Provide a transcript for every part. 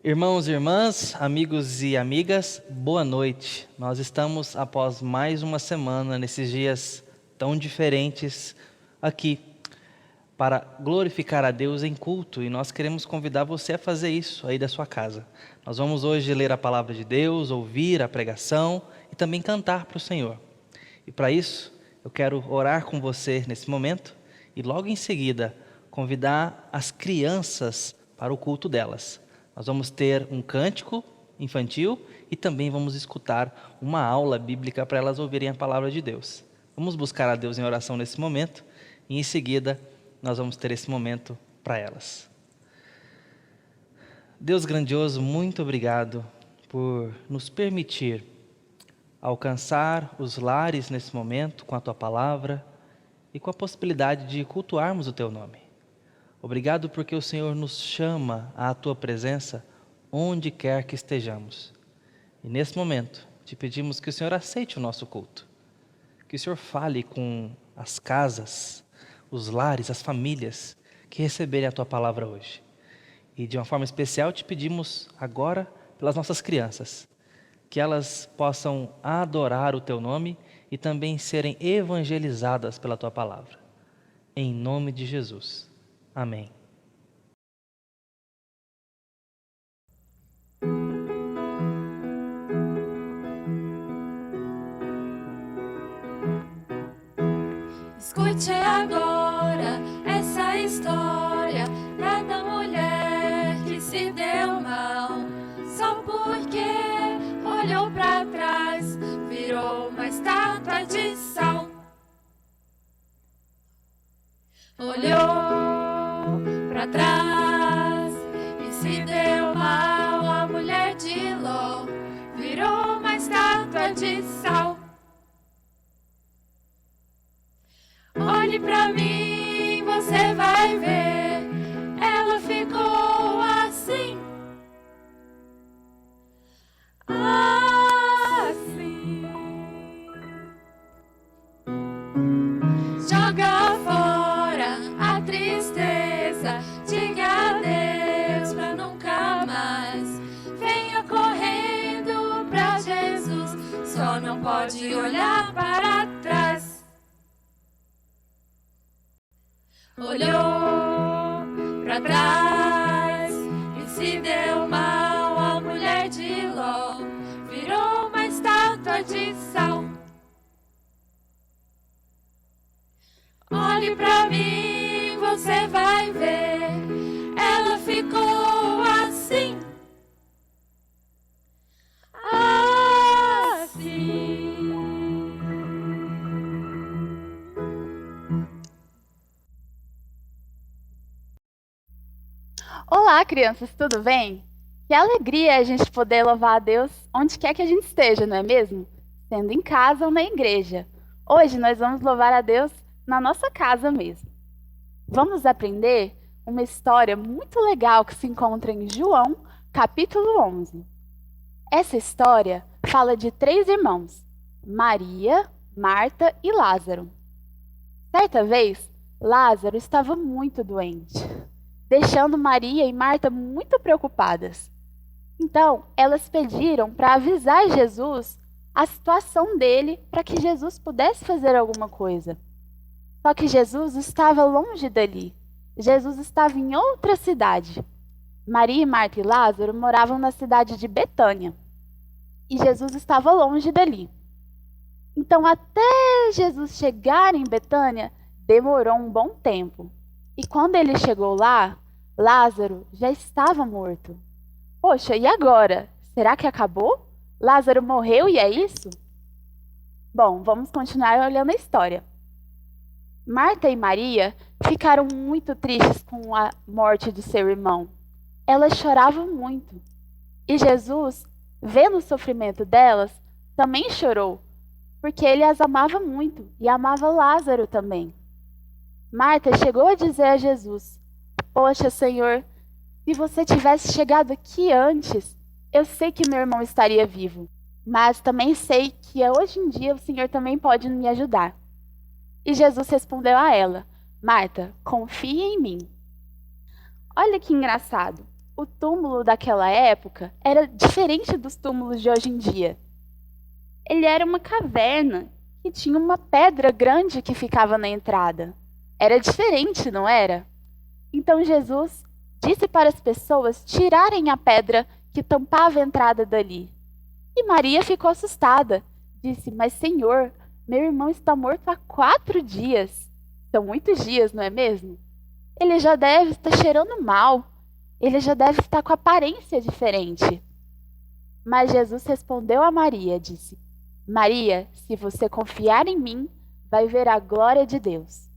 Irmãos e irmãs, amigos e amigas, boa noite. Nós estamos após mais uma semana nesses dias tão diferentes aqui para glorificar a Deus em culto e nós queremos convidar você a fazer isso aí da sua casa. Nós vamos hoje ler a palavra de Deus, ouvir a pregação e também cantar para o Senhor. E para isso, eu quero orar com você nesse momento e logo em seguida convidar as crianças para o culto delas. Nós vamos ter um cântico infantil e também vamos escutar uma aula bíblica para elas ouvirem a palavra de Deus. Vamos buscar a Deus em oração nesse momento e em seguida nós vamos ter esse momento para elas. Deus grandioso, muito obrigado por nos permitir alcançar os lares nesse momento com a Tua palavra e com a possibilidade de cultuarmos o Teu nome. Obrigado porque o Senhor nos chama à Tua presença onde quer que estejamos. E nesse momento, te pedimos que o Senhor aceite o nosso culto. Que o Senhor fale com as casas, os lares, as famílias que receberem a Tua palavra hoje. E de uma forma especial te pedimos agora pelas nossas crianças, que elas possam adorar o Teu nome e também serem evangelizadas pela Tua palavra. Em nome de Jesus. Amém. Escute agora essa história da mulher que se deu mal só porque olhou pra trás, virou uma estátua de sal. Olhou pra trás e se deu mal. A mulher de Ló virou uma estátua de sal. Olhe pra mim, você vai ver, ela ficou assim. Assim. Joga fora a tristeza, diga adeus pra nunca mais. Venha correndo pra Jesus, só não pode olhar para trás. Olhou pra trás e se deu mal. A mulher de Ló virou uma estátua de sal. Olhe pra mim, você vai ver, ela ficou assim. Assim. Olá, crianças, tudo bem? Que alegria a gente poder louvar a Deus onde quer que a gente esteja, não é mesmo? Sendo em casa ou na igreja. Hoje nós vamos louvar a Deus na nossa casa mesmo. Vamos aprender uma história muito legal que se encontra em João, capítulo 11. Essa história fala de 3 irmãos, Maria, Marta e Lázaro. Certa vez, Lázaro estava muito doente, deixando Maria e Marta muito preocupadas. Então, elas pediram para avisar Jesus a situação dele para que Jesus pudesse fazer alguma coisa. Só que Jesus estava longe dali. Jesus estava em outra cidade. Maria, Marta e Lázaro moravam na cidade de Betânia. E Jesus estava longe dali. Então, até Jesus chegar em Betânia, demorou um bom tempo. E quando ele chegou lá, Lázaro já estava morto. Poxa, e agora? Será que acabou? Lázaro morreu e é isso? Bom, vamos continuar olhando a história. Marta e Maria ficaram muito tristes com a morte de seu irmão. Elas choravam muito. E Jesus, vendo o sofrimento delas, também chorou, porque ele as amava muito e amava Lázaro também. Marta chegou a dizer a Jesus: Poxa, Senhor, se você tivesse chegado aqui antes, eu sei que meu irmão estaria vivo. Mas também sei que hoje em dia o Senhor também pode me ajudar. E Jesus respondeu a ela: Marta, confie em mim. Olha que engraçado. o túmulo daquela época era diferente dos túmulos de hoje em dia. Ele era uma caverna que tinha uma pedra grande que ficava na entrada. Era diferente, não era? Então Jesus disse para as pessoas tirarem a pedra que tampava a entrada dali. E Maria ficou assustada. Disse: mas Senhor, meu irmão está morto há 4 dias. São muitos dias, não é mesmo? Ele já deve estar cheirando mal. Ele já deve estar com aparência diferente. Mas Jesus respondeu a Maria, disse: Maria, se você confiar em mim, vai ver a glória de Deus.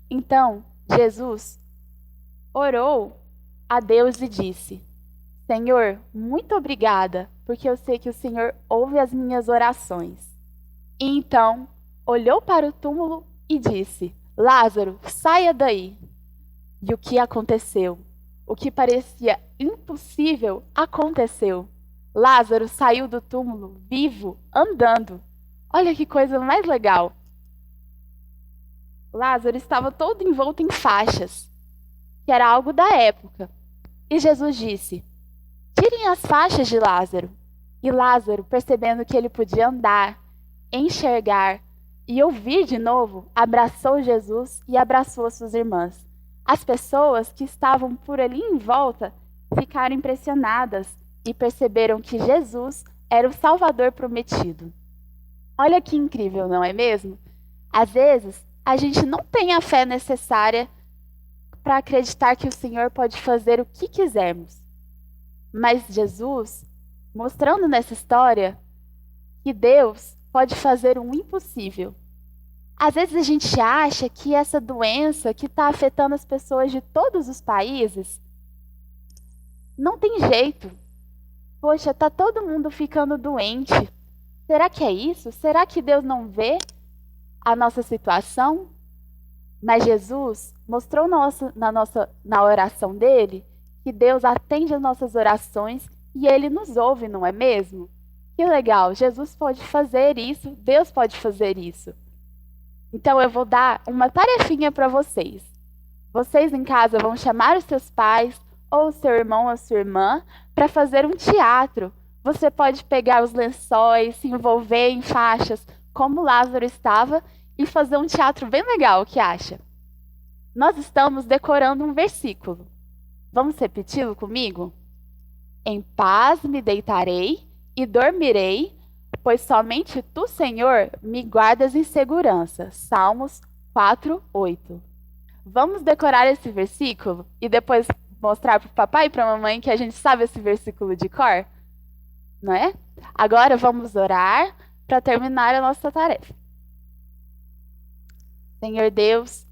Então, Jesus orou a Deus e disse: Senhor, muito obrigada, porque eu sei que o Senhor ouve as minhas orações. E então, olhou para o túmulo e disse: Lázaro, saia daí. E o que aconteceu? O que parecia impossível aconteceu. Lázaro saiu do túmulo vivo, andando. Olha que coisa mais legal. Lázaro estava todo envolto em faixas, que era algo da época. E Jesus disse: tirem as faixas de Lázaro. E Lázaro, percebendo que ele podia andar, enxergar e ouvir de novo, abraçou Jesus e abraçou as suas irmãs. As pessoas que estavam por ali em volta ficaram impressionadas e perceberam que Jesus era o Salvador prometido. Olha que incrível, não é mesmo? Às vezes, a gente não tem a fé necessária para acreditar que o Senhor pode fazer o que quisermos. Mas Jesus, mostrando nessa história que Deus pode fazer o impossível. Às vezes a gente acha que essa doença que está afetando as pessoas de todos os países não tem jeito. Poxa, está todo mundo ficando doente. Será que é isso? Será que Deus não vê a nossa situação? Mas Jesus mostrou na oração dele que Deus atende as nossas orações e ele nos ouve, não é mesmo? Que legal, Jesus pode fazer isso, Deus pode fazer isso. Então eu vou dar uma tarefinha para vocês. Vocês em casa vão chamar os seus pais ou o seu irmão ou a sua irmã para fazer um teatro. Você pode pegar os lençóis, se envolver em faixas, como Lázaro estava, e fazer um teatro bem legal, o que acha? Nós estamos decorando um versículo. Vamos repeti-lo comigo? Em paz me deitarei e dormirei, pois somente tu, Senhor, me guardas em segurança. Salmos 4:8. Vamos decorar esse versículo e depois mostrar para o papai e para a mamãe que a gente sabe esse versículo de cor? Não é? Agora vamos orar para terminar a nossa tarefa. Senhor Deus,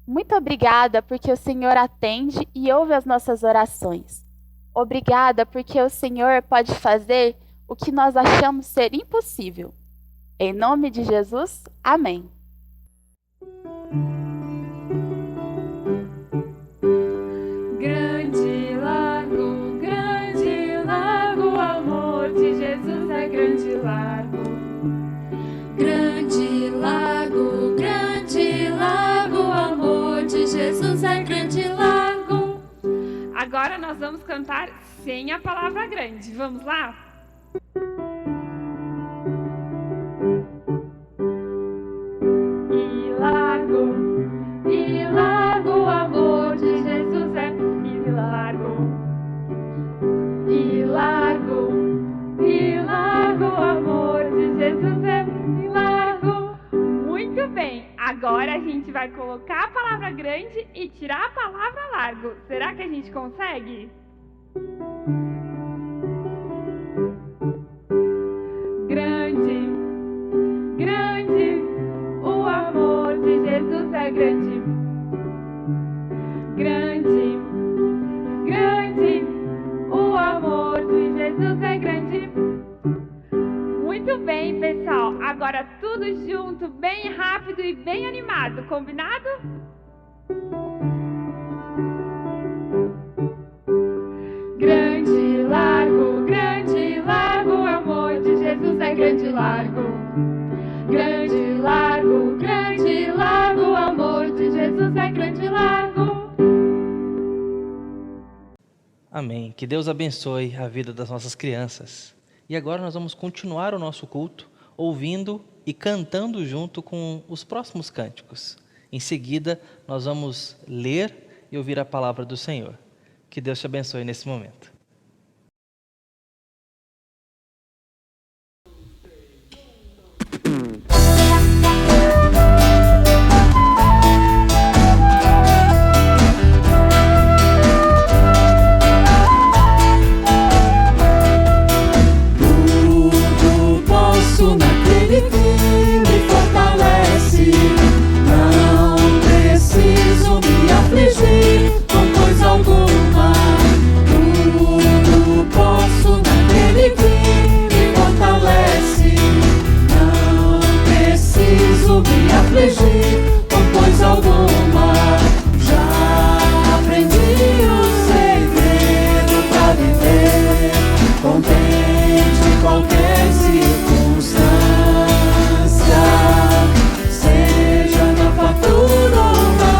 muito obrigada porque o Senhor atende e ouve as nossas orações. Obrigada porque o Senhor pode fazer o que nós achamos ser impossível. Em nome de Jesus, amém. Grande lago, o amor de Jesus é grande lago. Grande lago, o amor de Jesus é grande lago. Agora nós vamos cantar sem a palavra grande. Vamos lá? E lago, o amor de Jesus é lago. E lago, o amor de Jesus é lago. Muito bem. Agora a gente vai colocar a palavra grande e tirar a palavra largo. Será que a gente consegue? Grande, o amor de Jesus é grande. Grande, o amor de Jesus é grande. Muito bem, pessoal. Agora tudo junto, bem rápido e bem animado. Combinado? Grande lago, o amor de Jesus é grande lago. Grande lago, o amor de Jesus é grande lago. Amém. Que Deus abençoe a vida das nossas crianças. E agora nós vamos continuar o nosso culto ouvindo e cantando junto com os próximos cânticos. Em seguida, nós vamos ler e ouvir a palavra do Senhor. Que Deus te abençoe nesse momento. Tudo posso naquele que me fortalece. Não preciso me afligir com coisa alguma. Tudo posso naquele que me fortalece. Não preciso me afligir com coisa alguma. Já aprendi o segredo pra viver contente em qualquer circunstância, seja na fartura ou na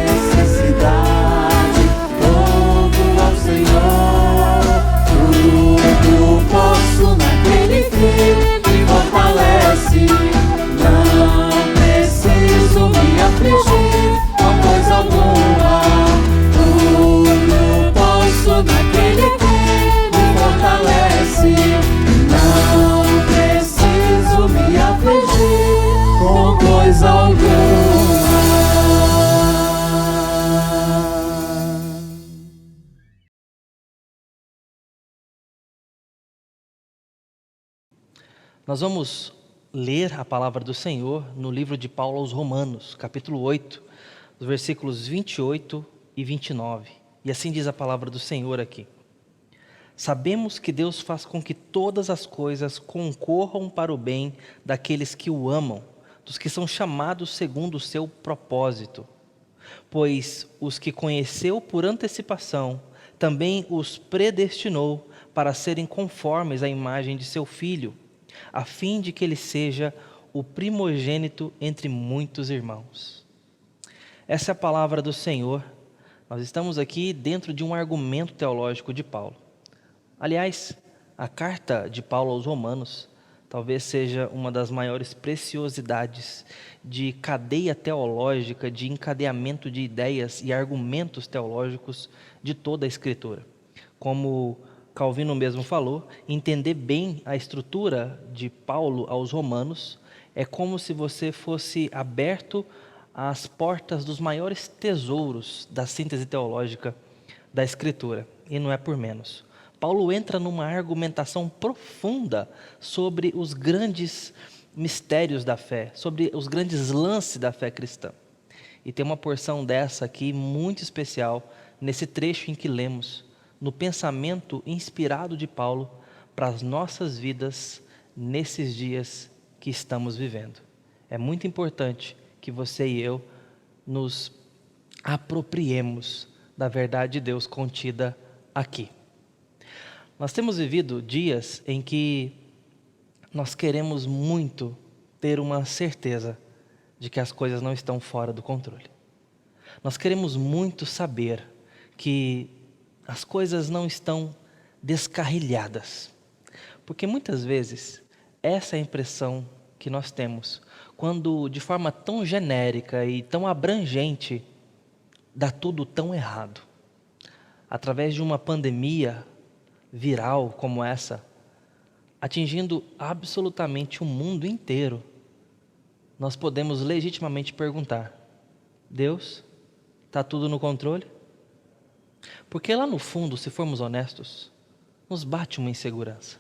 necessidade. Louvo ao Senhor. Tudo posso naquele que me fortalece. Não preciso me afligir com coisa alguma. Tudo posso naquele que me fortalece. Não preciso me afligir com coisa alguma. Nós vamos ler a palavra do Senhor no livro de Paulo aos Romanos, capítulo 8, os versículos 28 e 29. E assim diz a palavra do Senhor aqui. Sabemos que Deus faz com que todas as coisas concorram para o bem daqueles que o amam, dos que são chamados segundo o seu propósito. Pois os que conheceu por antecipação, também os predestinou para serem conformes à imagem de seu Filho, a fim de que ele seja o primogênito entre muitos irmãos. Essa é a palavra do Senhor. Nós estamos aqui dentro de um argumento teológico de Paulo. Aliás, a carta de Paulo aos Romanos talvez seja uma das maiores preciosidades de cadeia teológica, de encadeamento de ideias e argumentos teológicos de toda a Escritura. Como Calvino mesmo falou, entender bem a estrutura de Paulo aos Romanos é como se você fosse aberto às portas dos maiores tesouros da síntese teológica da Escritura, e não é por menos. Paulo entra numa argumentação profunda sobre os grandes mistérios da fé, sobre os grandes lances da fé cristã. E tem uma porção dessa aqui muito especial nesse trecho em que lemos, no pensamento inspirado de Paulo para as nossas vidas nesses dias que estamos vivendo. É muito importante que você e eu nos apropriemos da verdade de Deus contida aqui. Nós temos vivido dias em que nós queremos muito ter uma certeza de que as coisas não estão fora do controle. Nós queremos muito saber que as coisas não estão descarrilhadas. Porque muitas vezes essa é a impressão que nós temos quando de forma tão genérica e tão abrangente dá tudo tão errado. Através de uma pandemia viral como essa, atingindo absolutamente o mundo inteiro, nós podemos legitimamente perguntar: Deus, está tudo no controle? Porque lá no fundo, se formos honestos, nos bate uma insegurança.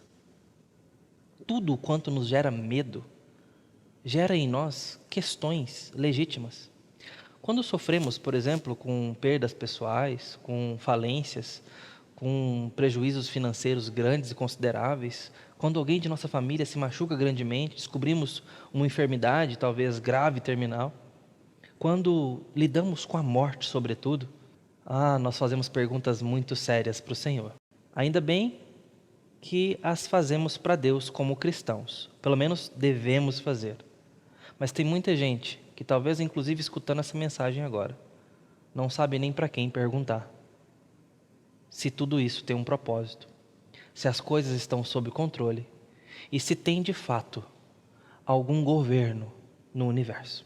Tudo quanto nos gera medo, gera em nós questões legítimas. Quando sofremos, por exemplo, com perdas pessoais, com falências, com prejuízos financeiros grandes e consideráveis, quando alguém de nossa família se machuca grandemente, descobrimos uma enfermidade, talvez grave e terminal, quando lidamos com a morte, sobretudo, nós fazemos perguntas muito sérias para o Senhor. Ainda bem que as fazemos para Deus como cristãos, pelo menos devemos fazer. Mas tem muita gente que talvez inclusive escutando essa mensagem agora, não sabe nem para quem perguntar. se tudo isso tem um propósito, se as coisas estão sob controle e se tem de fato algum governo no universo.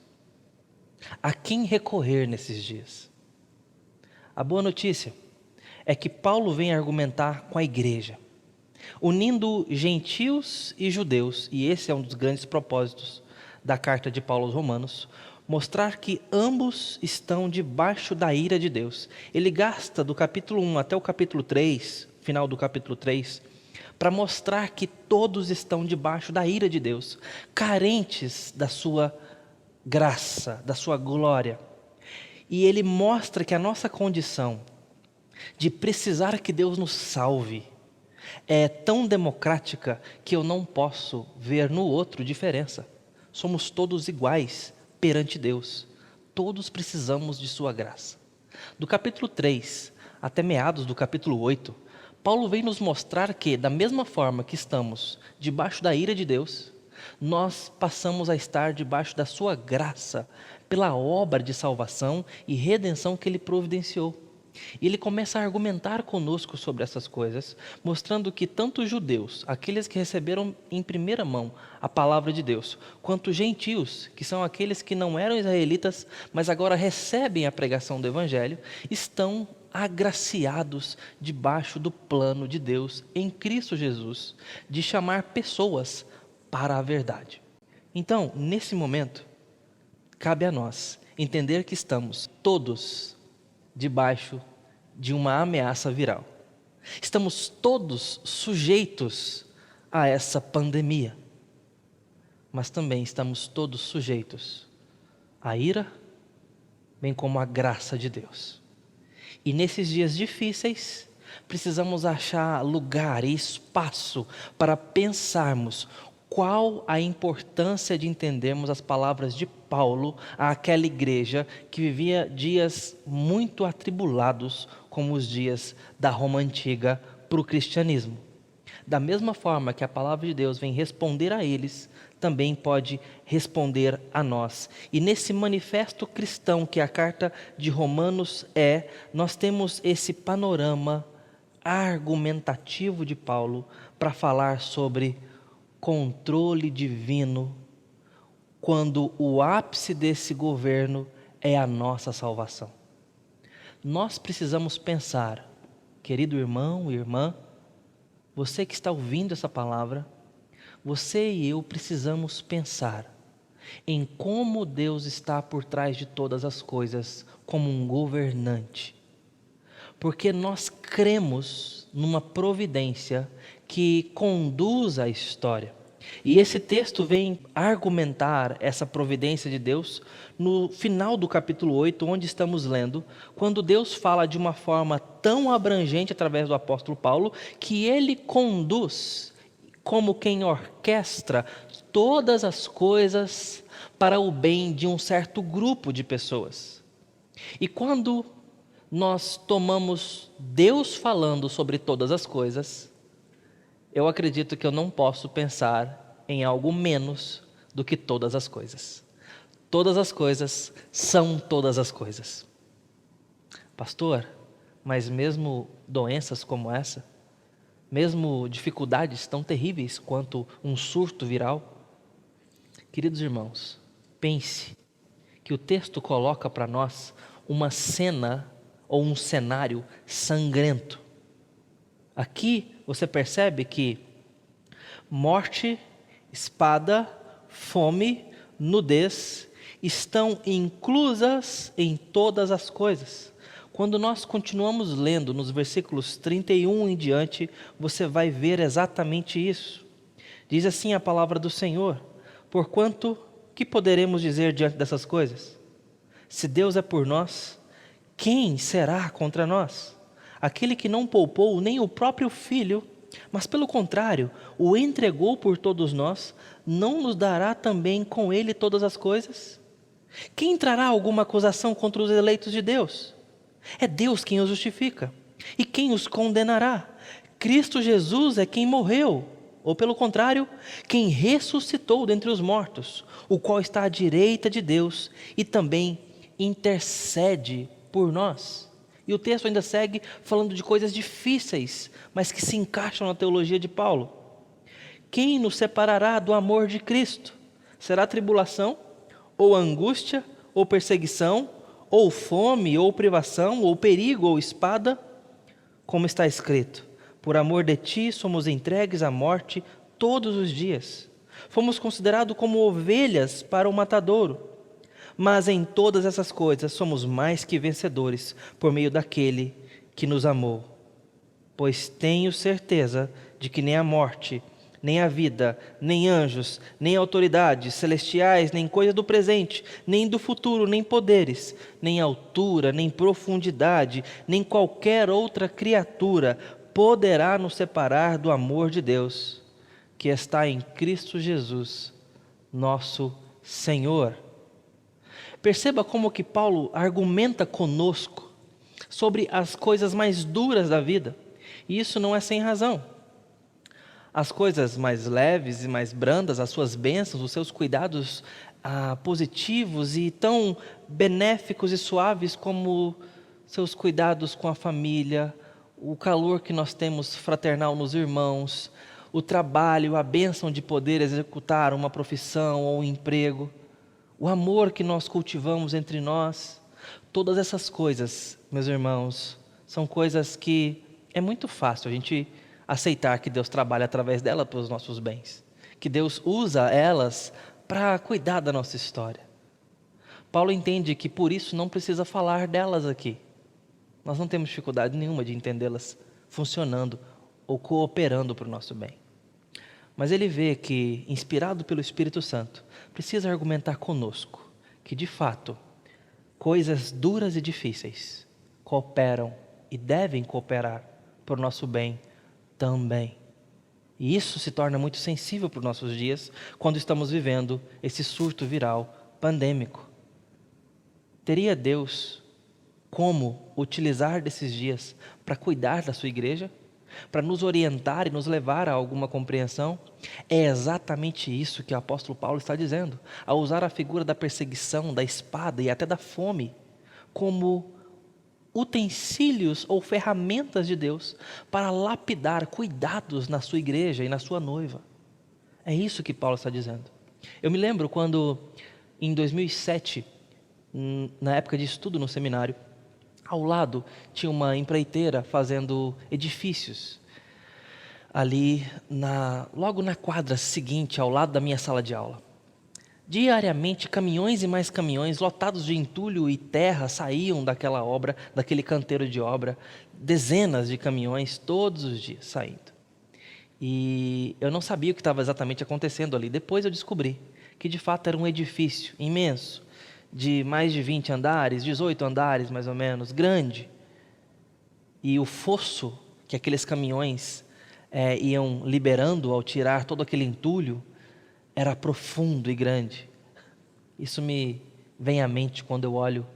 A quem recorrer nesses dias? A boa notícia é que Paulo vem argumentar com a igreja, unindo gentios e judeus, e esse é um dos grandes propósitos da carta de Paulo aos Romanos, mostrar que ambos estão debaixo da ira de Deus. Ele gasta do capítulo 1 até o capítulo 3, final do capítulo 3, para mostrar que todos estão debaixo da ira de Deus, carentes da sua graça, da sua glória. E ele mostra que a nossa condição de precisar que Deus nos salve é tão democrática que eu não posso ver no outro diferença. Somos todos iguais perante Deus. Todos precisamos de sua graça. Do capítulo 3 até meados do capítulo 8, Paulo vem nos mostrar que, da mesma forma que estamos debaixo da ira de Deus, nós passamos a estar debaixo da sua graça, pela obra de salvação e redenção que Ele providenciou. E ele começa a argumentar conosco sobre essas coisas, mostrando que tanto os judeus, aqueles que receberam em primeira mão a palavra de Deus, quanto os gentios, que são aqueles que não eram israelitas, mas agora recebem a pregação do Evangelho, estão agraciados debaixo do plano de Deus em Cristo Jesus, de chamar pessoas para a verdade. Então, nesse momento, cabe a nós entender que estamos todos debaixo de uma ameaça viral. Estamos todos sujeitos a essa pandemia, mas também estamos todos sujeitos à ira, bem como à graça de Deus. E nesses dias difíceis, precisamos achar lugar e espaço para pensarmos qual a importância de entendermos as palavras de Paulo àquela igreja que vivia dias muito atribulados, como os dias da Roma Antiga para o cristianismo. Da mesma forma que a palavra de Deus vem responder a eles, também pode responder a nós. E nesse manifesto cristão que a carta de Romanos é, nós temos esse panorama argumentativo de Paulo para falar sobre controle divino, quando o ápice desse governo é a nossa salvação. Nós precisamos pensar, querido irmão e irmã, você que está ouvindo essa palavra, você e eu precisamos pensar em como Deus está por trás de todas as coisas, como um governante. Porque nós cremos numa providência que conduz a história. E esse texto vem argumentar essa providência de Deus no final do capítulo 8, onde estamos lendo, quando Deus fala de uma forma tão abrangente através do apóstolo Paulo, que ele conduz como quem orquestra todas as coisas para o bem de um certo grupo de pessoas. E quando nós tomamos Deus falando sobre todas as coisas, eu acredito que eu não posso pensar em algo menos do que todas as coisas. Todas as coisas são todas as coisas. Pastor, mas mesmo doenças como essa, mesmo dificuldades tão terríveis quanto um surto viral, queridos irmãos, pense que o texto coloca para nós uma cena ou um cenário sangrento. Aqui você percebe que morte, espada, fome, nudez estão inclusas em todas as coisas. Quando nós continuamos lendo nos versículos 31 em diante, você vai ver exatamente isso. Diz assim a palavra do Senhor: porquanto, que poderemos dizer diante dessas coisas? Se Deus é por nós, quem será contra nós? Aquele que não poupou nem o próprio Filho, mas pelo contrário, o entregou por todos nós, não nos dará também com ele todas as coisas? Quem trará alguma acusação contra os eleitos de Deus? É Deus quem os justifica. E quem os condenará? Cristo Jesus é quem morreu, ou pelo contrário, quem ressuscitou dentre os mortos, o qual está à direita de Deus e também intercede por nós. E o texto ainda segue falando de coisas difíceis, mas que se encaixam na teologia de Paulo. Quem nos separará do amor de Cristo? Será tribulação, ou angústia, ou perseguição, ou fome, ou privação, ou perigo, ou espada? Como está escrito: por amor de ti somos entregues à morte todos os dias. Fomos considerados como ovelhas para o matadouro. Mas em todas essas coisas somos mais que vencedores por meio daquele que nos amou. Pois tenho certeza de que nem a morte, nem a vida, nem anjos, nem autoridades celestiais, nem coisa do presente, nem do futuro, nem poderes, nem altura, nem profundidade, nem qualquer outra criatura poderá nos separar do amor de Deus, que está em Cristo Jesus, nosso Senhor. Perceba como que Paulo argumenta conosco sobre as coisas mais duras da vida. E isso não é sem razão. As coisas mais leves e mais brandas, as suas bênçãos, os seus cuidados positivos e tão benéficos e suaves como seus cuidados com a família, o calor que nós temos fraternal nos irmãos, o trabalho, a bênção de poder executar uma profissão ou um emprego, o amor que nós cultivamos entre nós, todas essas coisas, meus irmãos, são coisas que é muito fácil a gente aceitar que Deus trabalha através dela para os nossos bens, que Deus usa elas para cuidar da nossa história. Paulo entende que por isso não precisa falar delas aqui. Nós não temos dificuldade nenhuma de entendê-las funcionando ou cooperando para o nosso bem. Mas ele vê que, inspirado pelo Espírito Santo, precisa argumentar conosco que, de fato, coisas duras e difíceis cooperam e devem cooperar para o nosso bem também. E isso se torna muito sensível para os nossos dias, quando estamos vivendo esse surto viral pandêmico. Teria Deus como utilizar desses dias para cuidar da sua igreja? Para nos orientar e nos levar a alguma compreensão? É exatamente isso que o apóstolo Paulo está dizendo, ao usar a figura da perseguição, da espada e até da fome como utensílios ou ferramentas de Deus para lapidar cuidados na sua igreja e na sua noiva. É isso que Paulo está dizendo. Eu me lembro quando, em 2007, na época de estudo no seminário, ao lado tinha uma empreiteira fazendo edifícios. Ali, logo na quadra seguinte, ao lado da minha sala de aula. Diariamente, caminhões e mais caminhões lotados de entulho e terra saíam daquela obra, daquele canteiro de obra. Dezenas de caminhões todos os dias saindo. E eu não sabia o que estava exatamente acontecendo ali. Depois eu descobri que de fato era um edifício imenso, de mais de 20 andares, 18 andares mais ou menos, grande. E o fosso que aqueles caminhões iam liberando ao tirar todo aquele entulho era profundo e grande. Isso me vem à mente quando eu olho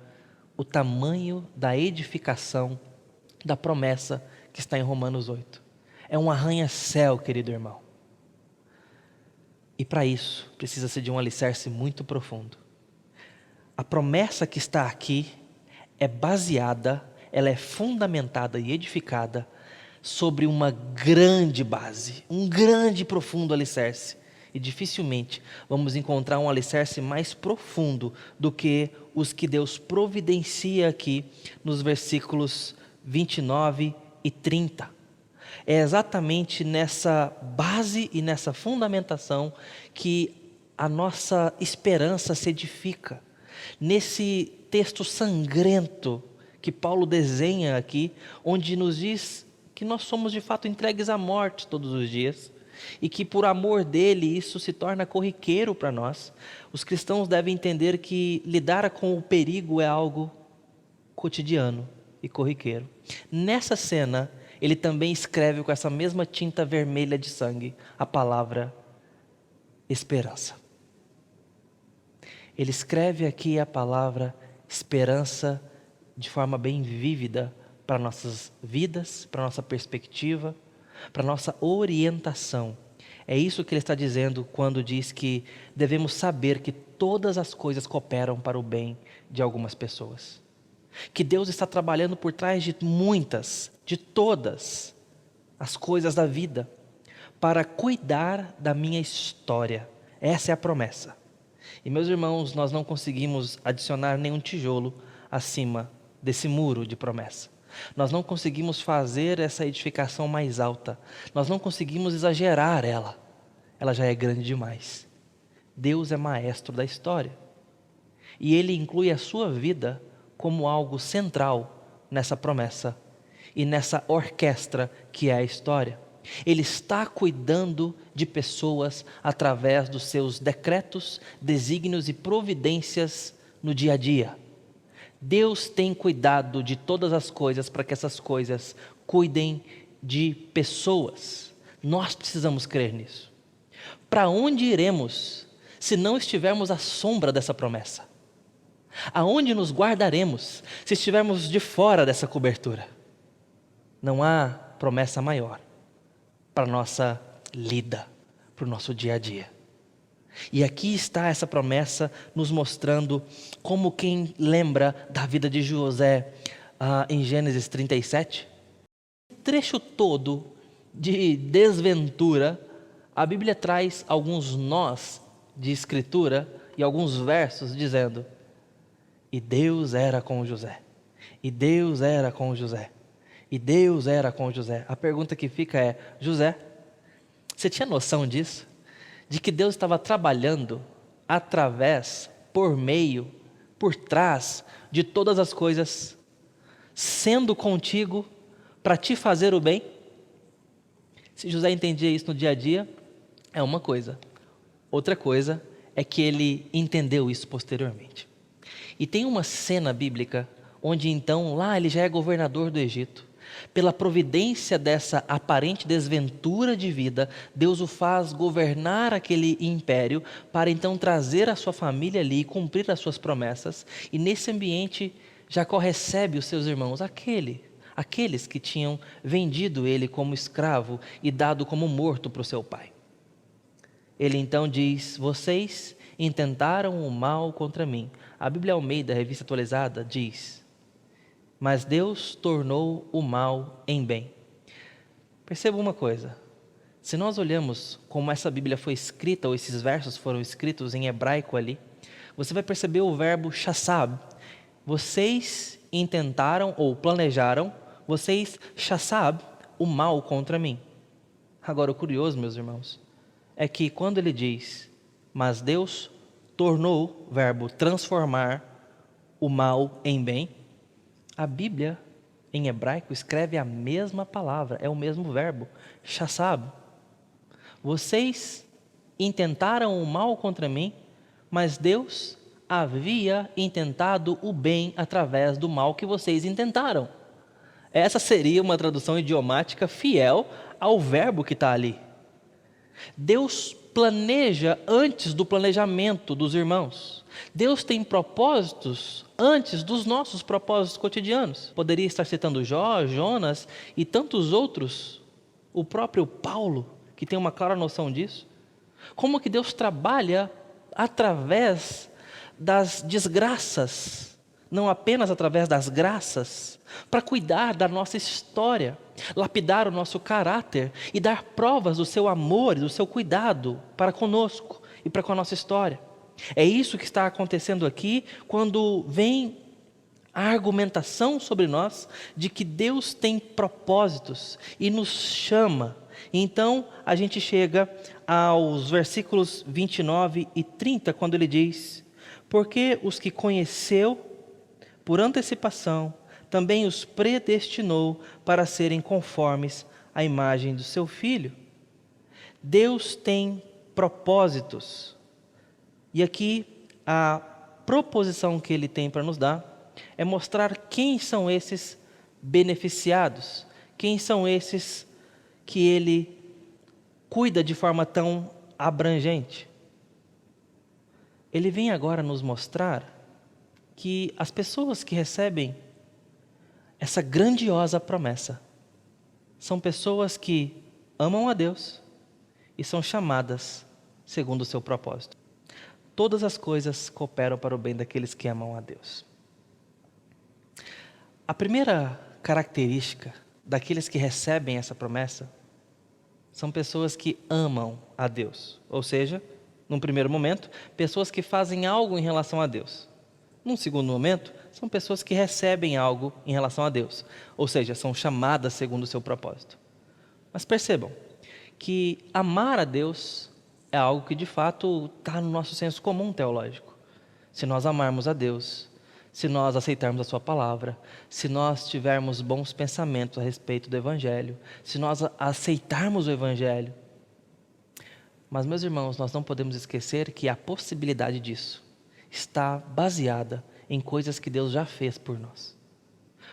o tamanho da edificação da promessa que está em Romanos 8. É um arranha-céu, querido irmão. E para isso precisa-se de um alicerce muito profundo. A promessa que está aqui é baseada, ela é fundamentada e edificada sobre uma grande base, um grande e profundo alicerce. E dificilmente vamos encontrar um alicerce mais profundo do que os que Deus providencia aqui nos versículos 29 e 30. É exatamente nessa base e nessa fundamentação que a nossa esperança se edifica. Nesse texto sangrento que Paulo desenha aqui, onde nos diz que nós somos de fato entregues à morte todos os dias e que por amor dele isso se torna corriqueiro para nós. Os cristãos devem entender que lidar com o perigo é algo cotidiano e corriqueiro. Nessa cena, ele também escreve com essa mesma tinta vermelha de sangue a palavra esperança. Ele escreve aqui a palavra esperança de forma bem vívida para nossas vidas, para nossa perspectiva, para nossa orientação. É isso que ele está dizendo quando diz que devemos saber que todas as coisas cooperam para o bem de algumas pessoas. que Deus está trabalhando por trás de muitas, de todas as coisas da vida, para cuidar da minha história. Essa é a promessa. E meus irmãos, nós não conseguimos adicionar nenhum tijolo acima desse muro de promessa. Nós não conseguimos fazer essa edificação mais alta. Nós não conseguimos exagerar ela. Ela já é grande demais. Deus é maestro da história. E Ele inclui a sua vida como algo central nessa promessa e nessa orquestra que é a história. Ele está cuidando de pessoas através dos seus decretos, desígnios e providências no dia a dia. Deus tem cuidado de todas as coisas para que essas coisas cuidem de pessoas. Nós precisamos crer nisso. Para onde iremos se não estivermos à sombra dessa promessa? Aonde nos guardaremos se estivermos de fora dessa cobertura? Não há promessa maior para a nossa lida, para o nosso dia a dia. E aqui está essa promessa nos mostrando como quem lembra da vida de José em Gênesis 37. Trecho todo de desventura, a Bíblia traz alguns nós de escritura e alguns versos dizendo: e Deus era com José, e Deus era com José, e Deus era com José. A pergunta que fica é: José, você tinha noção disso? De que Deus estava trabalhando através, por meio, por trás de todas as coisas, sendo contigo para te fazer o bem? Se José entendia isso no dia a dia, é uma coisa. Outra coisa é que ele entendeu isso posteriormente. E tem uma cena bíblica onde então lá ele já é governador do Egito. Pela providência dessa aparente desventura de vida, Deus o faz governar aquele império para então trazer a sua família ali e cumprir as suas promessas. E nesse ambiente Jacó recebe os seus irmãos, aqueles que tinham vendido ele como escravo e dado como morto para o seu pai. Ele então diz: vocês intentaram o mal contra mim. A Bíblia Almeida, Revista Atualizada, diz: mas Deus tornou o mal em bem. Perceba uma coisa: se nós olhamos como essa Bíblia foi escrita, ou esses versos foram escritos em hebraico ali, você vai perceber o verbo chassab. Vocês intentaram ou planejaram, vocês chassab, o mal contra mim. Agora, o curioso, meus irmãos, é que quando ele diz, mas Deus tornou, verbo transformar, o mal em bem, a Bíblia, em hebraico, escreve a mesma palavra, é o mesmo verbo, chassab. Vocês intentaram o mal contra mim, mas Deus havia intentado o bem através do mal que vocês intentaram. Essa seria uma tradução idiomática fiel ao verbo que está ali. Deus planeja antes do planejamento dos irmãos. Deus tem propósitos antes dos nossos propósitos cotidianos. Poderia estar citando Jó, Jonas e tantos outros, o próprio Paulo, que tem uma clara noção disso. Como que Deus trabalha através das desgraças, não apenas através das graças, para cuidar da nossa história, lapidar o nosso caráter e dar provas do seu amor e do seu cuidado para conosco e para com a nossa história. É isso que está acontecendo aqui quando vem a argumentação sobre nós de que Deus tem propósitos e nos chama. Então a gente chega aos versículos 29 e 30, quando ele diz: porque os que conheceu por antecipação, também os predestinou para serem conformes à imagem do seu Filho. Deus tem propósitos. E aqui a proposição que ele tem para nos dar é mostrar quem são esses beneficiados, quem são esses que ele cuida de forma tão abrangente. Ele vem agora nos mostrar que as pessoas que recebem essa grandiosa promessa são pessoas que amam a Deus e são chamadas segundo o seu propósito. Todas as coisas cooperam para o bem daqueles que amam a Deus. A primeira característica daqueles que recebem essa promessa são pessoas que amam a Deus. Ou seja, num primeiro momento, pessoas que fazem algo em relação a Deus. Num segundo momento, são pessoas que recebem algo em relação a Deus. Ou seja, são chamadas segundo o seu propósito. Mas percebam que amar a Deus é algo que de fato está no nosso senso comum teológico. Se nós amarmos a Deus, se nós aceitarmos a sua palavra, se nós tivermos bons pensamentos a respeito do Evangelho, se nós aceitarmos o Evangelho. Mas, meus irmãos, nós não podemos esquecer que a possibilidade disso está baseada em coisas que Deus já fez por nós.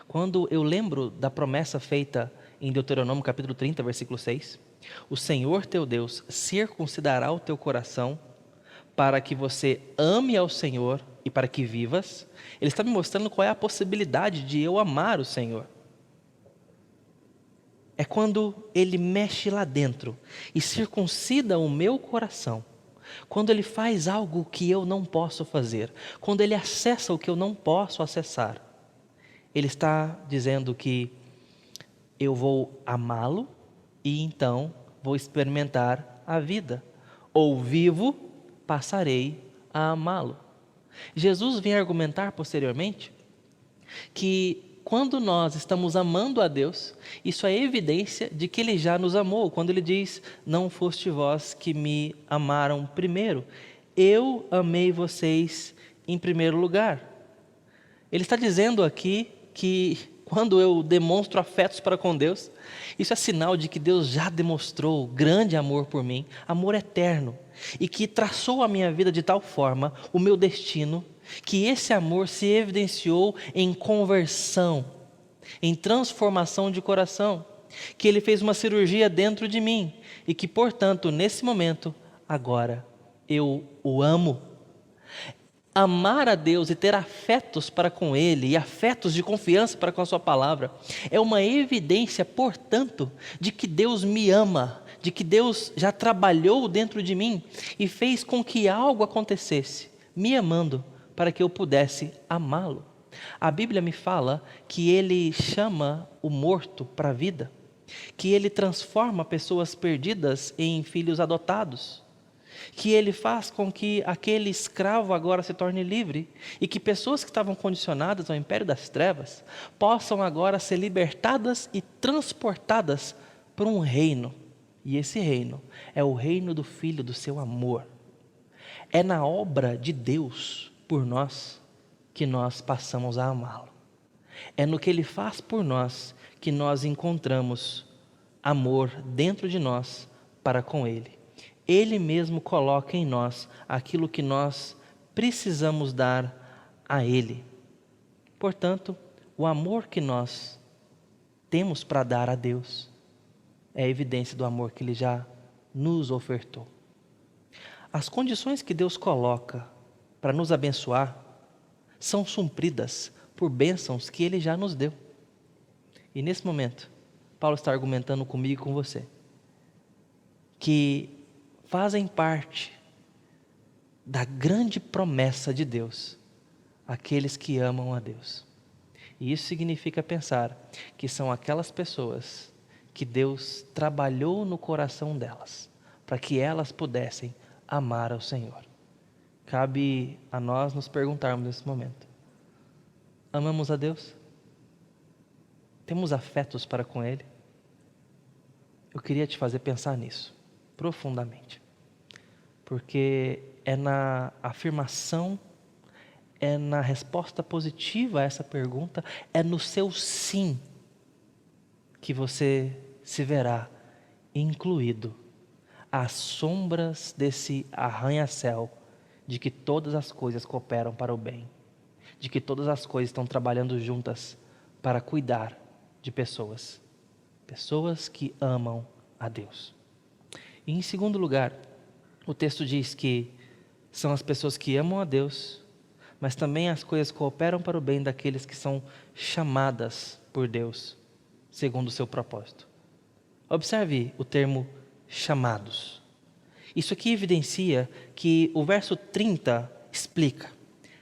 Quando eu lembro da promessa feita em Deuteronômio capítulo 30, versículo 6, o Senhor teu Deus circuncidará o teu coração para que você ame ao Senhor e para que vivas. Ele está me mostrando qual é a possibilidade de eu amar o Senhor. É quando Ele mexe lá dentro e circuncida o meu coração. Quando Ele faz algo que eu não posso fazer. Quando Ele acessa o que eu não posso acessar. Ele está dizendo que eu vou amá-lo e então vou experimentar a vida. Ou vivo, passarei a amá-lo. Jesus vem argumentar posteriormente que quando nós estamos amando a Deus, isso é evidência de que Ele já nos amou. Quando Ele diz, não foste vós que me amaram primeiro, eu amei vocês em primeiro lugar. Ele está dizendo aqui que quando eu demonstro afetos para com Deus, isso é sinal de que Deus já demonstrou grande amor por mim, amor eterno, e que traçou a minha vida de tal forma, o meu destino, que esse amor se evidenciou em conversão, em transformação de coração, que Ele fez uma cirurgia dentro de mim, e que, portanto, nesse momento, agora, eu o amo. Amar a Deus e ter afetos para com Ele, e afetos de confiança para com a sua palavra, é uma evidência, portanto, de que Deus me ama, de que Deus já trabalhou dentro de mim e fez com que algo acontecesse, me amando, para que eu pudesse amá-lo. A Bíblia me fala que Ele chama o morto para a vida, que Ele transforma pessoas perdidas em filhos adotados, que Ele faz com que aquele escravo agora se torne livre e que pessoas que estavam condicionadas ao império das trevas possam agora ser libertadas e transportadas para um reino. E esse reino é o reino do Filho do seu amor. É na obra de Deus por nós que nós passamos a amá-lo. É no que Ele faz por nós que nós encontramos amor dentro de nós para com Ele. Ele mesmo coloca em nós aquilo que nós precisamos dar a Ele. Portanto, o amor que nós temos para dar a Deus é evidência do amor que Ele já nos ofertou. As condições que Deus coloca para nos abençoar são supridas por bênçãos que Ele já nos deu. E nesse momento, Paulo está argumentando comigo e com você que fazem parte da grande promessa de Deus aqueles que amam a Deus. E isso significa pensar que são aquelas pessoas que Deus trabalhou no coração delas para que elas pudessem amar ao Senhor. Cabe a nós nos perguntarmos nesse momento: amamos a Deus? Temos afetos para com Ele? Eu queria te fazer pensar nisso profundamente, porque é na afirmação, é na resposta positiva a essa pergunta, é no seu sim que você se verá incluído às sombras desse arranha-céu de que todas as coisas cooperam para o bem, de que todas as coisas estão trabalhando juntas para cuidar de pessoas que amam a Deus. E em segundo lugar, o texto diz que são as pessoas que amam a Deus, mas também as coisas cooperam para o bem daqueles que são chamadas por Deus, segundo o seu propósito. Observe o termo chamados. Isso aqui evidencia que o verso 30 explica.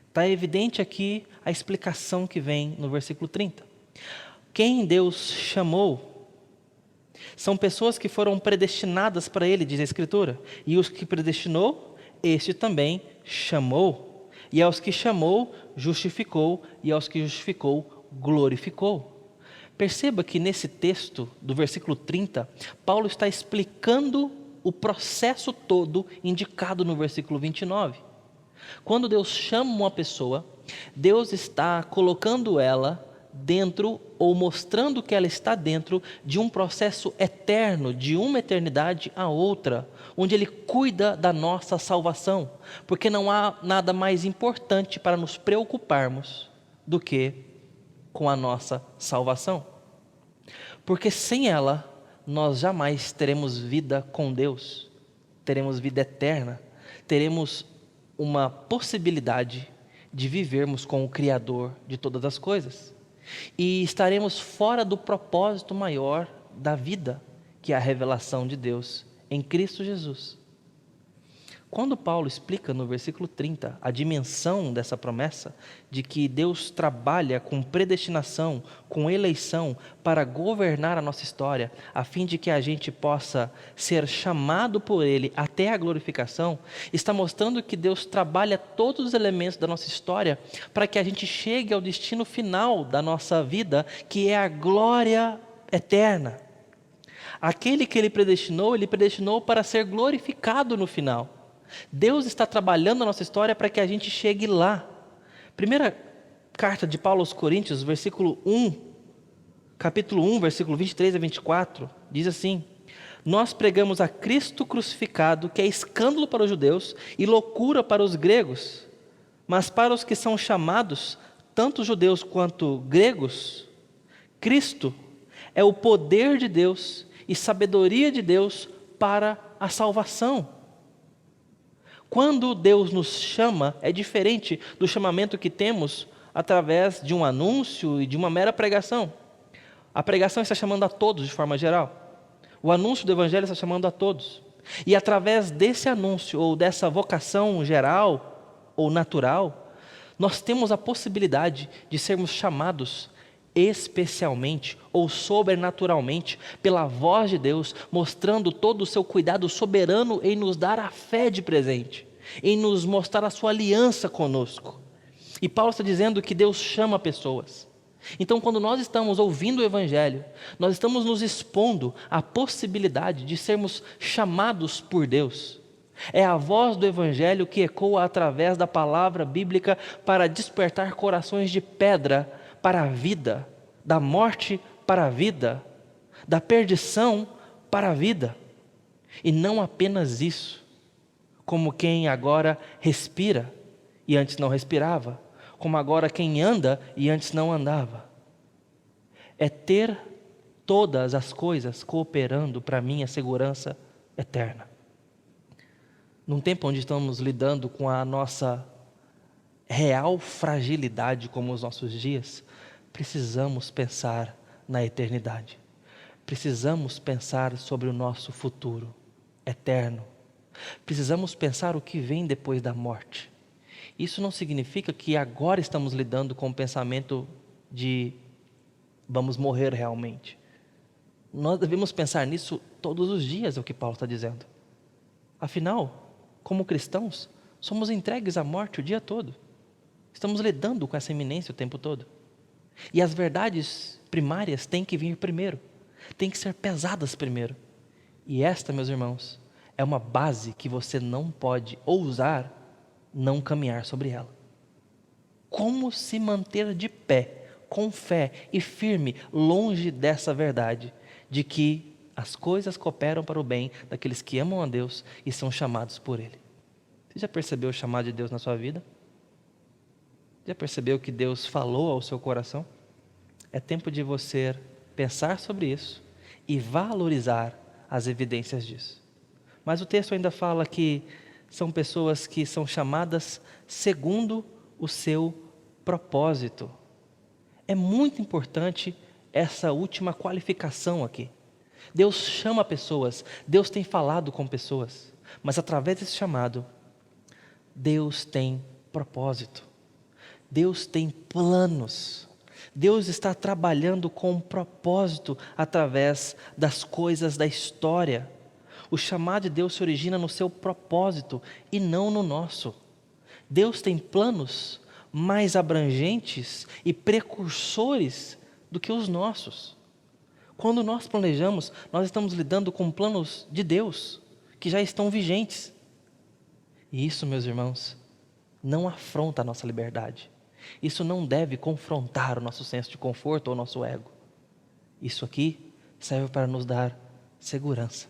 Está evidente aqui a explicação que vem no versículo 30. Quem Deus chamou são pessoas que foram predestinadas para Ele, diz a Escritura. E os que predestinou, este também chamou. E aos que chamou, justificou. E aos que justificou, glorificou. Perceba que nesse texto, do versículo 30, Paulo está explicando o processo todo indicado no versículo 29. Quando Deus chama uma pessoa, Deus está colocando ela dentro, ou mostrando que ela está dentro de um processo eterno, de uma eternidade a outra, onde Ele cuida da nossa salvação, porque não há nada mais importante para nos preocuparmos do que com a nossa salvação. Porque sem ela, nós jamais teremos vida com Deus, teremos vida eterna, teremos uma possibilidade de vivermos com o Criador de todas as coisas. E estaremos fora do propósito maior da vida, que é a revelação de Deus em Cristo Jesus. Quando Paulo explica no versículo 30 a dimensão dessa promessa, de que Deus trabalha com predestinação, com eleição, para governar a nossa história, a fim de que a gente possa ser chamado por Ele até a glorificação, está mostrando que Deus trabalha todos os elementos da nossa história para que a gente chegue ao destino final da nossa vida, que é a glória eterna. Aquele que Ele predestinou para ser glorificado no final. Deus está trabalhando a nossa história para que a gente chegue lá. Primeira carta de Paulo aos Coríntios, capítulo 1, versículo 23 a 24, diz assim: nós pregamos a Cristo crucificado, que é escândalo para os judeus e loucura para os gregos, mas para os que são chamados, tanto judeus quanto gregos, Cristo é o poder de Deus e sabedoria de Deus para a salvação. Quando Deus nos chama, é diferente do chamamento que temos através de um anúncio e de uma mera pregação. A pregação está chamando a todos de forma geral. O anúncio do Evangelho está chamando a todos. E através desse anúncio ou dessa vocação geral ou natural, nós temos a possibilidade de sermos chamados especialmente ou sobrenaturalmente pela voz de Deus, mostrando todo o seu cuidado soberano em nos dar a fé de presente, em nos mostrar a sua aliança conosco. E Paulo está dizendo que Deus chama pessoas. Então, quando nós estamos ouvindo o Evangelho, nós estamos nos expondo à possibilidade de sermos chamados por Deus. É a voz do Evangelho que ecoa através da palavra bíblica para despertar corações de pedra para a vida, da morte para a vida, da perdição para a vida. E não apenas isso, como quem agora respira e antes não respirava, como agora quem anda e antes não andava. É ter todas as coisas cooperando para a minha segurança eterna. Num tempo onde estamos lidando com a nossa real fragilidade como os nossos dias, precisamos pensar na eternidade. Precisamos pensar sobre o nosso futuro eterno. Precisamos pensar o que vem depois da morte. Isso não significa que agora estamos lidando com o pensamento de vamos morrer realmente. Nós devemos pensar nisso todos os dias, é o que Paulo está dizendo. Afinal, como cristãos, somos entregues à morte o dia todo. Estamos lidando com essa iminência o tempo todo. E as verdades primárias têm que vir primeiro, têm que ser pesadas primeiro. E esta, meus irmãos, é uma base que você não pode ousar não caminhar sobre ela. Como se manter de pé, com fé e firme, longe dessa verdade, de que as coisas cooperam para o bem daqueles que amam a Deus e são chamados por Ele. Você já percebeu o chamado de Deus na sua vida? Já percebeu que Deus falou ao seu coração? É tempo de você pensar sobre isso e valorizar as evidências disso. Mas o texto ainda fala que são pessoas que são chamadas segundo o seu propósito. É muito importante essa última qualificação aqui. Deus chama pessoas, Deus tem falado com pessoas, mas através desse chamado, Deus tem propósito. Deus tem planos. Deus está trabalhando com um propósito através das coisas da história. O chamado de Deus se origina no seu propósito e não no nosso. Deus tem planos mais abrangentes e precursores do que os nossos. Quando nós planejamos, nós estamos lidando com planos de Deus que já estão vigentes. E isso, meus irmãos, não afronta a nossa liberdade. Isso não deve confrontar o nosso senso de conforto ou o nosso ego. Isso aqui serve para nos dar segurança.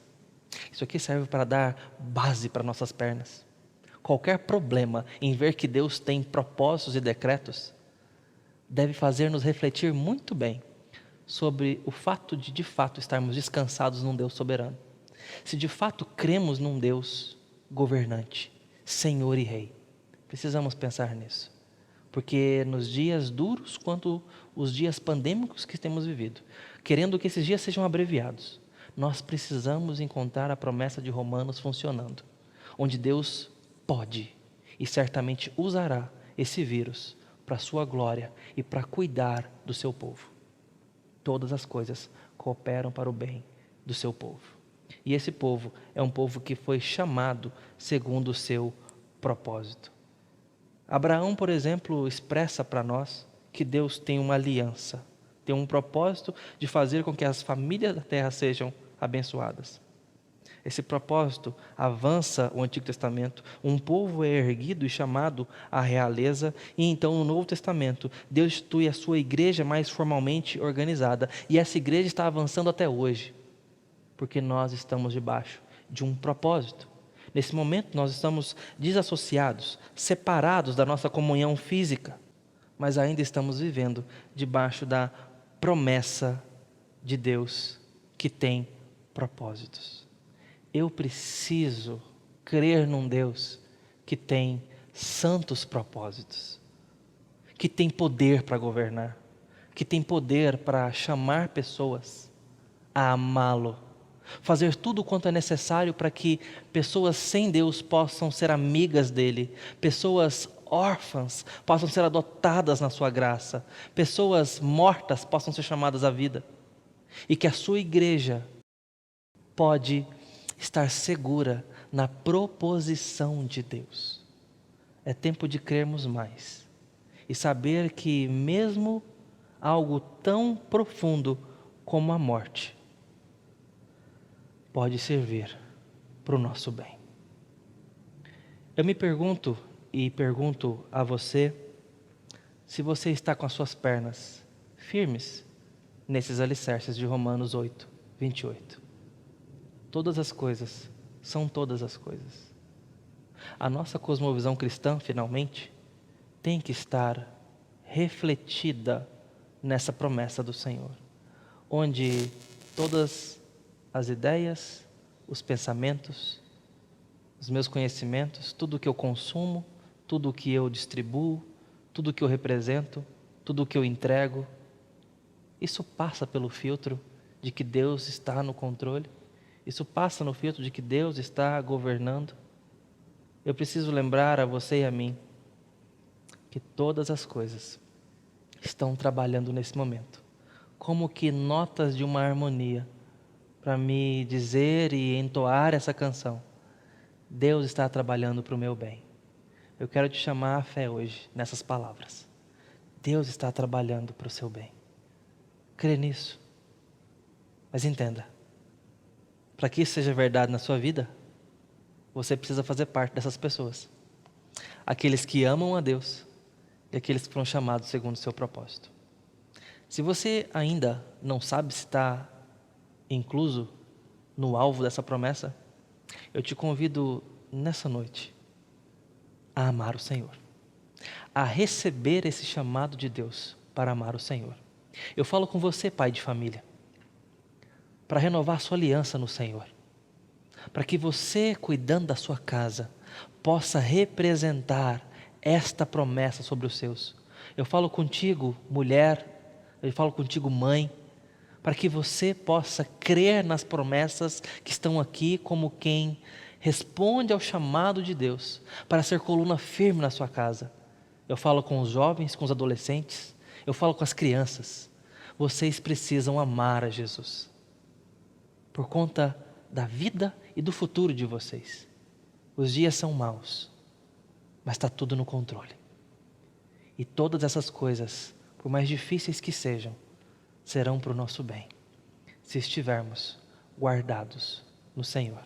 Isso aqui serve para dar base para nossas pernas. Qualquer problema em ver que Deus tem propósitos e decretos deve fazer-nos refletir muito bem sobre o fato de fato, estarmos descansados num Deus soberano. Se de fato cremos num Deus governante, Senhor e Rei, precisamos pensar nisso. Porque nos dias duros, quanto os dias pandêmicos que temos vivido, querendo que esses dias sejam abreviados, nós precisamos encontrar a promessa de Romanos funcionando, onde Deus pode e certamente usará esse vírus para a sua glória e para cuidar do seu povo. Todas as coisas cooperam para o bem do seu povo. E esse povo é um povo que foi chamado segundo o seu propósito. Abraão, por exemplo, expressa para nós que Deus tem uma aliança, tem um propósito de fazer com que as famílias da terra sejam abençoadas. Esse propósito avança o Antigo Testamento, um povo é erguido e chamado à realeza, e então no Novo Testamento Deus institui a sua igreja mais formalmente organizada, e essa igreja está avançando até hoje, porque nós estamos debaixo de um propósito. Nesse momento nós estamos desassociados, separados da nossa comunhão física, mas ainda estamos vivendo debaixo da promessa de Deus que tem propósitos. Eu preciso crer num Deus que tem santos propósitos, que tem poder para governar, que tem poder para chamar pessoas a amá-lo, fazer tudo quanto é necessário para que pessoas sem Deus possam ser amigas dele, pessoas órfãs possam ser adotadas na sua graça, pessoas mortas possam ser chamadas à vida, e que a sua igreja pode estar segura na proposição de Deus. É tempo de crermos mais e saber que mesmo algo tão profundo como a morte pode servir para o nosso bem. Eu me pergunto e pergunto a você se você está com as suas pernas firmes nesses alicerces de Romanos 8, 28. Todas as coisas são todas as coisas. A nossa cosmovisão cristã, finalmente, tem que estar refletida nessa promessa do Senhor, onde todas as ideias, os pensamentos, os meus conhecimentos, tudo o que eu consumo, tudo o que eu distribuo, tudo o que eu represento, tudo o que eu entrego, isso passa pelo filtro de que Deus está no controle. Isso passa no filtro de que Deus está governando. Eu preciso lembrar a você e a mim que todas as coisas estão trabalhando nesse momento, como que notas de uma harmonia, para me dizer e entoar essa canção. Deus está trabalhando para o meu bem. Eu quero te chamar à fé hoje, nessas palavras. Deus está trabalhando para o seu bem. Crê nisso. Mas entenda, para que isso seja verdade na sua vida, você precisa fazer parte dessas pessoas. Aqueles que amam a Deus e aqueles que foram chamados segundo o seu propósito. Se você ainda não sabe se está incluso no alvo dessa promessa, eu te convido nessa noite a amar o Senhor, a receber esse chamado de Deus para amar o Senhor. Eu falo com você, pai de família, para renovar sua aliança no Senhor, para que você, cuidando da sua casa, possa representar esta promessa sobre os seus. Eu falo contigo, mulher, eu falo contigo, mãe, para que você possa crer nas promessas que estão aqui como quem responde ao chamado de Deus para ser coluna firme na sua casa. Eu falo com os jovens, com os adolescentes, Eu falo com as crianças. Vocês precisam amar a Jesus. Por conta da vida e do futuro de vocês. Os dias são maus, mas está tudo no controle. E todas essas coisas, por mais difíceis que sejam, serão para o nosso bem, se estivermos guardados no Senhor.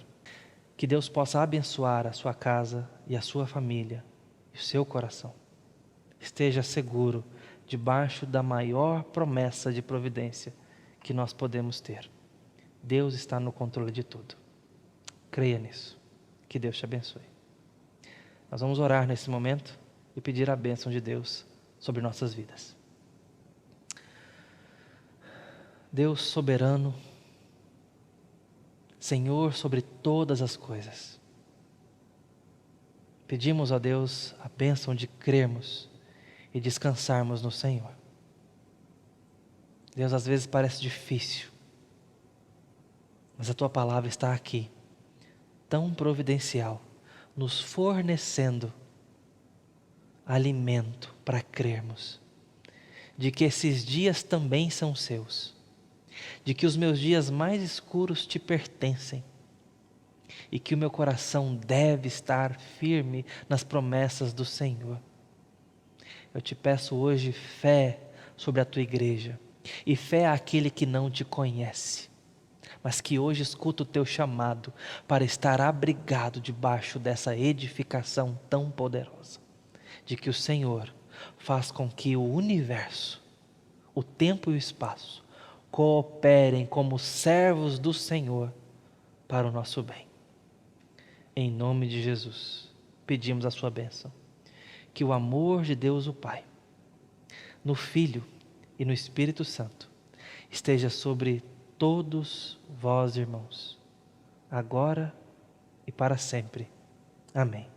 Que Deus possa abençoar a sua casa e a sua família e o seu coração. Esteja seguro debaixo da maior promessa de providência que nós podemos ter. Deus está no controle de tudo. Creia nisso. Que Deus te abençoe. Nós vamos orar nesse momento e pedir a bênção de Deus sobre nossas vidas. Deus soberano, Senhor sobre todas as coisas. Pedimos a Deus a bênção de crermos e descansarmos no Senhor. Deus, às vezes parece difícil, mas a Tua palavra está aqui, tão providencial, nos fornecendo alimento para crermos, de que esses dias também são Seus, de que os meus dias mais escuros Te pertencem, e que o meu coração deve estar firme nas promessas do Senhor. Eu Te peço hoje fé sobre a Tua igreja, e fé àquele que não Te conhece, mas que hoje escuta o Teu chamado para estar abrigado debaixo dessa edificação tão poderosa, de que o Senhor faz com que o universo, o tempo e o espaço, cooperem como servos do Senhor para o nosso bem. Em nome de Jesus, pedimos a sua bênção. Que o amor de Deus o Pai, no Filho e no Espírito Santo, esteja sobre todos vós, irmãos, agora e para sempre. Amém.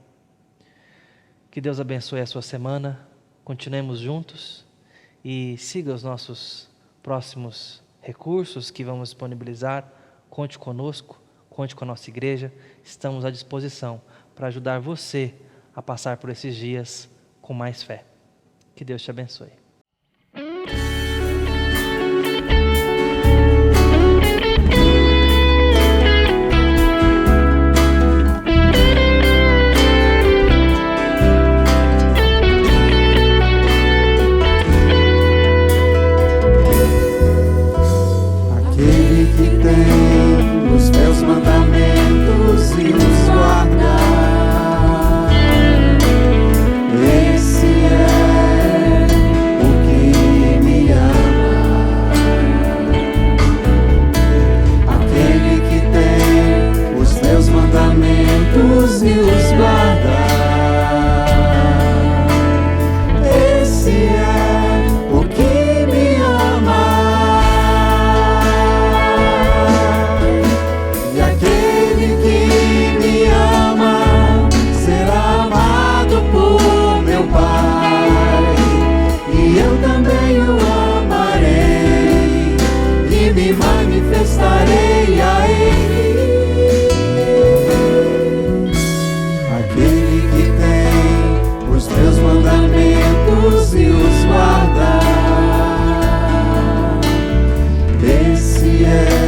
Que Deus abençoe a sua semana, continuemos juntos e siga os nossos próximos recursos que vamos disponibilizar. Conte conosco, conte com a nossa igreja, estamos à disposição para ajudar você a passar por esses dias com mais fé. Que Deus te abençoe. Aquele que tem os meus mandamentos e os guarda, esse é o que me ama. Aquele que tem os meus mandamentos e os guarda, esse é o que me ama. E aquele que me ama será amado por meu Pai, e eu também o amarei e me manifestarei a Ele. Aquele que tem os meus mandamentos e os guarda, esse é